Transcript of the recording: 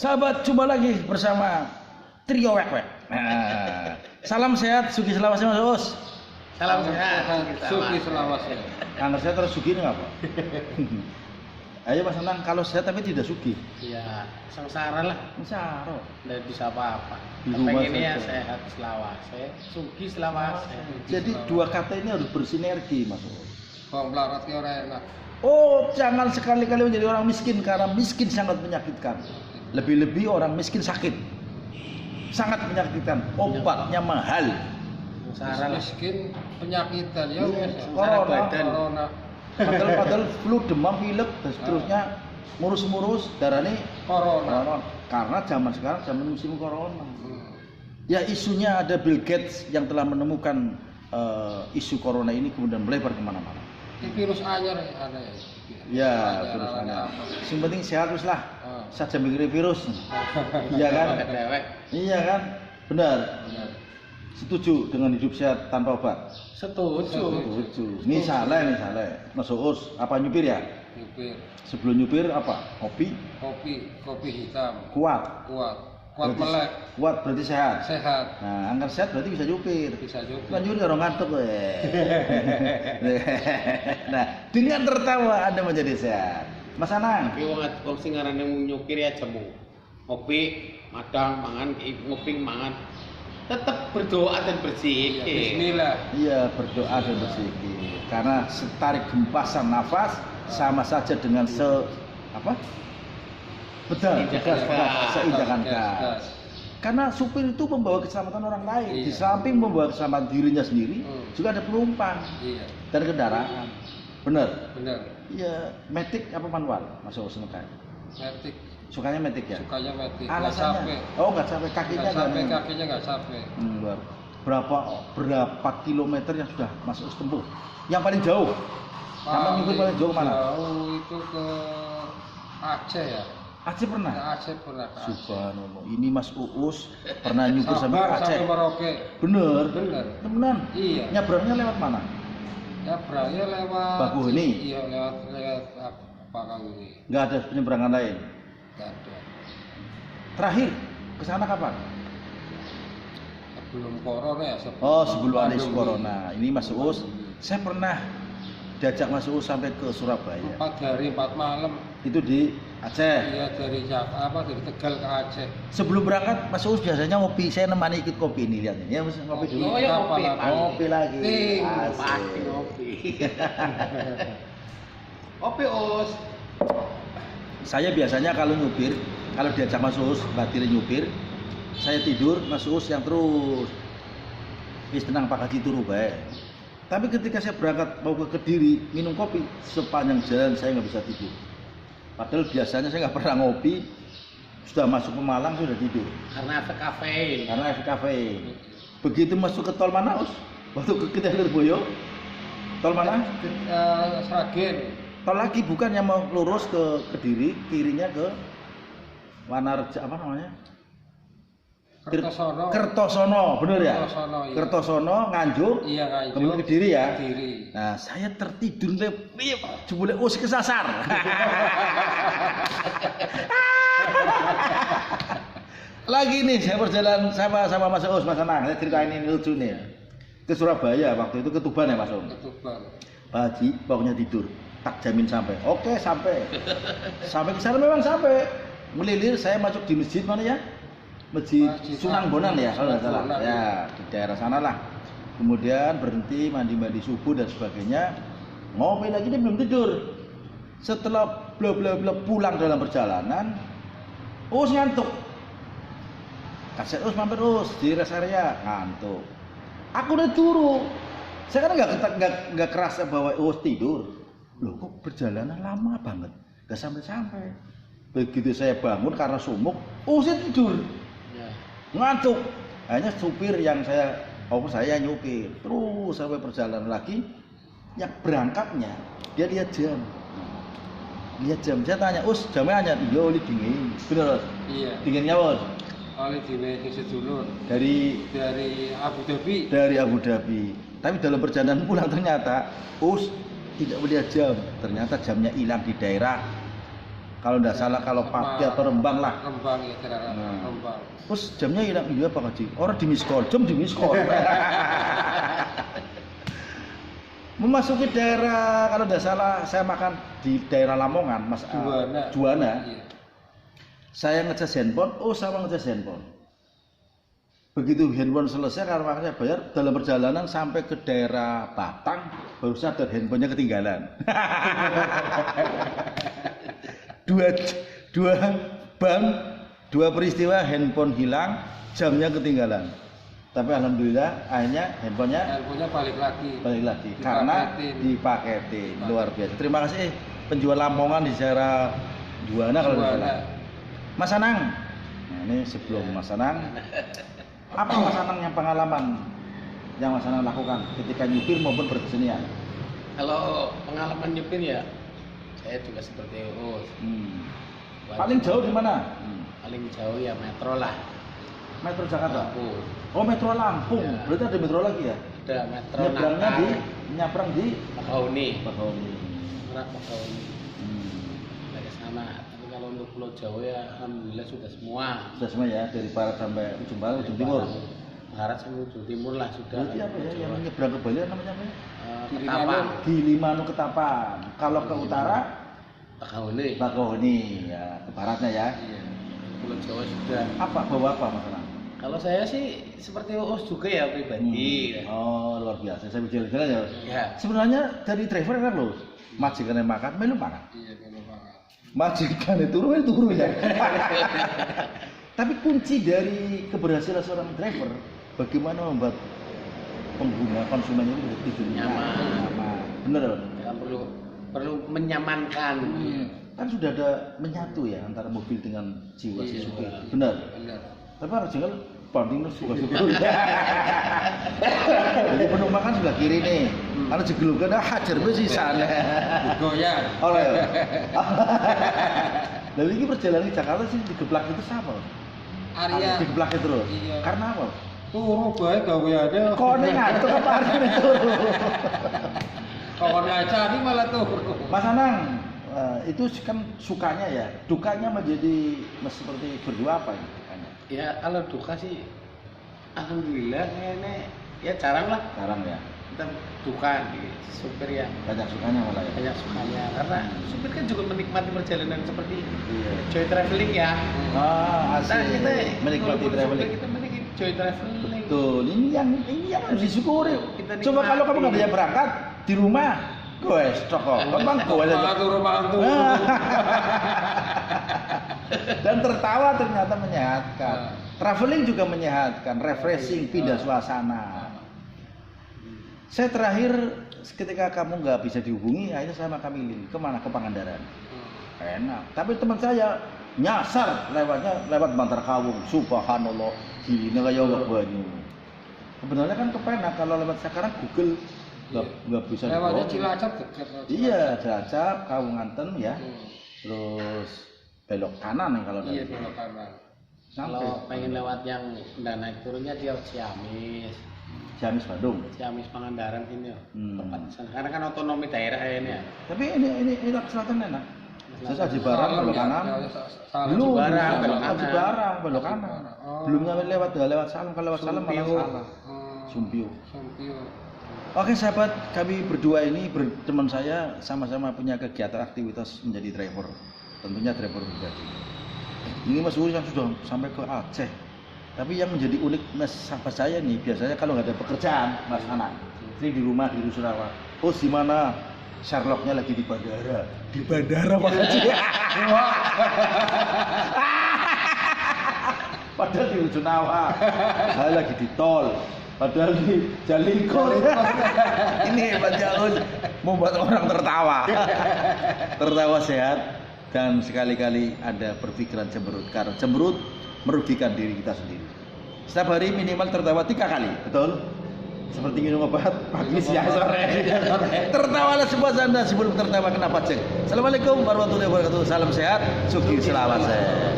Sahabat, jumpa lagi bersama Trio Wek Wek. Nah, salam sehat, Sugi Selawase Mas Us. Salam sehat, Sugi Selawase. Angger sehat terus Sugi ini apa? Ayo Mas Anang, kalau sehat tapi tidak Sugi. Iya, sengsara lah. Sengsara. Tidak bisa apa-apa. Di rumah Pengennya saja. sehat Selawase, Sugi Selawase. Jadi dua kata ini harus bersinergi Mas Us. Bang melarat ki ora enak. Oh, jangan sekali-kali menjadi orang miskin karena miskin sangat menyakitkan. Lebih-lebih orang miskin sakit. Sangat menyakitkan. Obatnya mahal. Sengsara lah. Miskin penyakitan ya wes. Sengsara badan. Corona. Padahal flu, demam, pilek dan seterusnya ngurus-ngurus darahnya Corona. karena zaman sekarang zaman musim corona. Ya isunya ada Bill Gates yang telah menemukan isu corona ini kemudian melebar kemana-mana. Ini virus anyar ada ya. Ya, Anyar, virus ada anyar. apa? Yang penting sehat terus lah. Ah. Saja mikirin virus. Iya kan? Dewek. Iya kan? Benar. Benar. Setuju dengan hidup sehat tanpa obat? Setuju. Setuju. Misalnya Mas Uus, apa nyupir ya? Nyupir. Sebelum nyupir apa? Kopi? Kopi hitam. Kuat. Kuat Berarti- melek. Kuat berarti sehat. Sehat. Nah, anggar sehat berarti bisa nyupir. Bisa juga. Lanjut orang ngantuk Nah, dengan tertawa Anda menjadi sehat. Mas Anang. Tapi wong sing ngarane nyukir ya jemu. Ngopi, madang, mangan, ngopi, mangan. Tetap berdoa dan berzikir. Bismillah. Iya, berdoa dan berzikir. Karena setarik hempasan nafas sama saja dengan apa? Betul, seinjakan gas. Karena supir itu membawa keselamatan orang lain. Iya. Di samping membawa keselamatan dirinya sendiri, Hmm. juga ada penumpang Iya. dan kendaraan. Bener. Benar. Iya, metik apa manual? Mas Uus suka. Metik. Sukanya metik ya? Sukanya metik. Nggak Alasannya? sampai. Oh, nggak sampai kakinya Nggak sampai nggak- kakinya nggak sampai. Luar. Berapa kilometer yang sudah Mas Uus tempuh? Yang paling jauh? Sama nyupir paling jauh mana? Jauh itu ke Aceh ya. Aceh pernah? Ke Aceh pernah ke Aceh. Subhanallah. Ini Mas Uus pernah nyupir sampai Sabar Aceh. sampai Merauke. Bener. Bener. Temenan. Iya. Nyabrangnya lewat mana? Ya berangnya lewat Bakauheni? Iya lewat Bakauheni. Nggak ada penyeberangan lain. Nggak ada. Terakhir ke sana kapan? Sebelum corona ya. Oh, sebelum ada isu pandemi. corona. Ini Mas Uus, saya pernah diajak Mas Uus sampai ke Surabaya. 4 hari 4 malam. Itu di Aceh. Iya dari Tegal ke Aceh. Sebelum berangkat Mas Uus biasanya ngopi. Saya nemani ikut kopi ini lihat ini. Ya, Mas ngopi dulu. Oh, ya ngopi. Kapal Ngopi lagi. Ting, Asik. Pasti ngopi. Ngopi Us. Saya biasanya kalau nyupir, kalau diajak Mas Uus, batil nyupir, saya tidur, Mas Uus yang terus. Wis tenang Pak Haji turu bae. Tapi ketika saya berangkat mau ke Kediri, minum kopi, sepanjang jalan saya nggak bisa tidur. Padahal biasanya saya nggak pernah ngopi, sudah masuk ke Malang sudah tidur. Karena efek kafein. Karena efek kafein. Begitu masuk ke tol mana Us? Waktu ke Lirboyo, tol mana? Sragen. Tol lagi bukan yang mau lurus ke Kediri, kirinya ke Wanarja apa namanya? Kertosono. Kertosono, bener ya? Kertosono, iya. Kertosono, Nganjuk, Iya Nganjuk. kemudian Kediri ya? Kediri. Nah, saya tertidur jebule Us kesasar. Lagi nih saya berjalan sama Mas Us, Mas Anang, saya ceritain ini lucu nih. Ke Surabaya waktu itu ke Tuban ya Mas Om. Ketuban. Pak Haji pokoknya tidur, tak jamin sampai. Oke sampai. Sampai ke sana memang sampai. Melilir saya masuk di masjid mana ya? Masjid Masjid Sunan Bonang ya kalau nggak salah. Sunan Bonang, Ya di daerah sana lah. Kemudian berhenti mandi subuh dan sebagainya. Ngopi lagi dia belum tidur. Setelah bla bla bla pulang dalam perjalanan, Us ngantuk. Kasih Us mampir Us di rest area ngantuk. Aku udah turu. Saya kan nggak kerasa bahwa Us tidur. Loh kok perjalanan lama banget, nggak sampai-sampai. Begitu saya bangun karena sumuk, Us tidur, Ya. ngantuk. Hanya supir yang saya nyupir. Terus sampai perjalanan lagi, yang berangkatnya dia lihat jam. Lihat jam, saya tanya, Us jamnya hanya, iya oli dingin, bener Us? Iya. Dinginnya Us? Oleh di sedulur Dari Abu Dhabi. dari Abu Dhabi. Tapi dalam perjalanan pulang ternyata Us tidak melihat jam. Ternyata jamnya hilang di daerah Kalau nggak salah kalau Pati atau Rembang lah. Rembang ya daerah Nah. Rembang. Terus jamnya hilang iya apa Haji? Orang di miss call, jam di miss call. Memasuki daerah kalau tidak salah saya makan di daerah Lamongan, Mas Juwana. Iya. Saya ngecas handphone, sama ngecas handphone. Begitu handphone selesai karena makanya bayar dalam perjalanan sampai ke daerah Batang baru sadar handphonenya ketinggalan. dua bang, dua peristiwa handphone hilang, jamnya ketinggalan. Tapi alhamdulillah akhirnya handphonenya balik lagi. Karena dipaketin. Luar biasa. Terima kasih penjual Lamongan di daerah Juwana kalau tidak salah. Mas Anang. Nah, ini sebelum Mas Anang. Apa Mas Anang yang pengalaman yang Mas Anang lakukan ketika nyupir maupun berkesenian? Kalau pengalaman nyupir ya, saya juga seperti Uus. Paling jauh di mana? Paling jauh ya metro lah. Metro Jakarta. Lampung. Oh, Metro Lampung. Ya. Berarti ada metro lagi ya? Ada metro Nyebrangnya Natar, nyabrang di Bakauni. Bakauni. Merak Bakauni. Dari sana. Tapi kalau untuk Pulau Jawa ya alhamdulillah sudah semua. Sudah semua ya, dari barat sampai ujung barat, ujung timur. Barat sampai ujung timur lah sudah. Berarti apa ya yang nyebrang ke Bali namanya apa ya? Ketapang. Gilimanuk Ketapang. Kalau ke utara Bakauni. Bakauni ya, ke baratnya ya. Iya. Pulau Jawa sudah. Apa bawa apa Mas Anang? Kalau saya sih seperti Uus juga ya pribadi. Oh, luar biasa. Saya jalan-jalan ya. Ya. Sebenarnya dari driver kan loh. Majikannya makan, melu makan. Iya, melu makan. Majikannya turu ya. Tapi kunci dari keberhasilan seorang driver, bagaimana membuat pengguna konsumennya itu tidur nyaman. Benar loh. Ya, perlu menyamankan. Kan sudah ada menyatu ya antara mobil dengan jiwa si Iya, supir. benar. Benar. Tapi harus jangan banding suka-suka. Jadi penumpang kan sebelah kiri nih. Kalau jegelukan hajar besi sana. Goyang. Oh ya. Lalu ini perjalanan di Jakarta sih digeblak itu sama. Area Digeblak terus. Iya. Karena apa? turu bae gaweane. Kok ning ngantuk apa artine turu? Kok ngajari malah turu. Mas Anang, itu kan sukanya ya, dukanya menjadi seperti berdua apa ya? Ya kalau duka sih, alhamdulillah kayaknya ya jarang lah Sekarang ya, kita duka di supir ya. banyak sukanya malah ya. Banyak sukanya karena supir kan juga menikmati perjalanan seperti Iya. joy traveling ya. Asli. Kita Menikmati walaupun traveling. supir, kita menikmati joy traveling. Betul, ini yang harus disyukuri. Kita Coba kalau kamu nggak nikmati. bisa berangkat di rumah, gue stok kok, bang gue Turu mantu. Dan tertawa ternyata menyehatkan. Traveling juga menyehatkan, refreshing, pindah suasana. Saya terakhir ketika kamu nggak bisa dihubungi, akhirnya saya sama Kamilin kemana? Ke Pangandaran. Enak. Tapi teman saya nyasar lewat Bantar Kawung. Subhanallah, gini kayak wak banyu. Sebenarnya kan kepenak kalau lewat sekarang Google nggak bisa. Lewatnya dibawa. Cilacap dekat. Iya, Cilacap, Kawunganten ya. Terus belok kanan nih kalau Iya, dari belok kanan. Kalau pengen lewat yang udah naik turunnya dia Ciamis, Ciamis Bandung. Ciamis Pangandaran sini ya. Tempat Hmm. sana. Karena kan otonomi daerah ini ya. Tapi ini selatan enak. Terus Aji Barang belok kanan. Belum, Barang, belok kanan. Aji Barang belok kanan. Oh. Belum nyampe nggak lewat Salam, kalau lewat Salam malah Sumpio. salah. Sumpio. Sumpio. Oke sahabat, kami berdua ini teman saya sama-sama punya kegiatan aktivitas menjadi driver. Tentunya driver pribadi. Ini Mas Uri yang sudah sampai ke Aceh. Tapi yang menjadi unik Mas sahabat saya nih, biasanya kalau nggak ada pekerjaan, Mas Anak, ini di rumah di Rusunawa. Oh, di mana? Sherlocknya lagi di bandara. Di bandara Pak Haji. Padahal di Rusunawa. Saya lagi di tol. Padahal di Jalingkor. Ini hebat Jaus, membuat orang tertawa. Tertawa sehat dan sekali-kali ada berpikiran cemberut. Karena cemberut merugikan diri kita sendiri. Setiap hari minimal tertawa 3 kali, betul? Seperti minum obat pagi, siang, sore. Tertawalah sebuah Anda sebelum tertawa kenapa cek. Assalamualaikum warahmatullahi wabarakatuh. Salam sehat, sugih selamat sehat.